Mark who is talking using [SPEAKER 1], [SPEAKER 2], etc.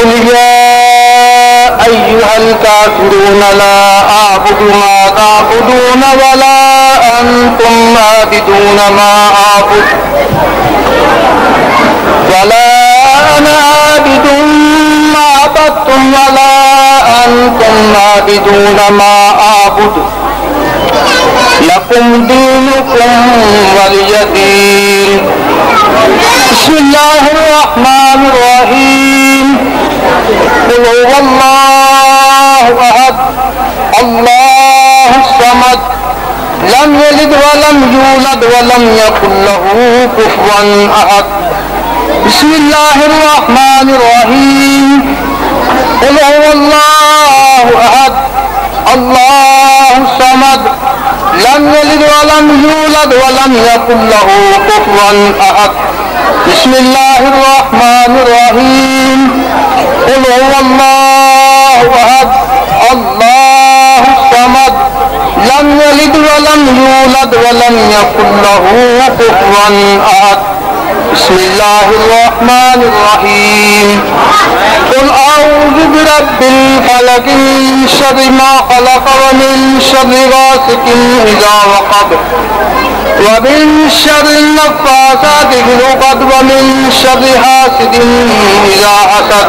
[SPEAKER 1] قل يا أيها الكافرون لا أعبد ما تعبدون ولا أنتم عابدون ما أعبد ولا أنا عابد ما عبدتم ولا أنتم عابدون ما أعبد لكم دينكم ولي دين. بسم الله الرحمن الرحيم. قل هو الله أحد الله الصمد لم يلد ولم يولد ولم يكن له كفوا أحد. بسم الله الرحمن الرحيم. قل هو الله أحد الله الصمد لم يلد ولم يولد ولم يكن له كفوا أحد. بسم الله الرحمن الرحيم. قل هو الله أحد الله الصمد لم يلد ولم يولد ولم يكن له كفوا أحد. بسم الله الرحمن الرحيم. قل أعوذ برب الفلق من شر ما خلق ومن شر غاسق إذا وقب ومن شر النفاثات في العقد ومن شر حاسد إذا حسد.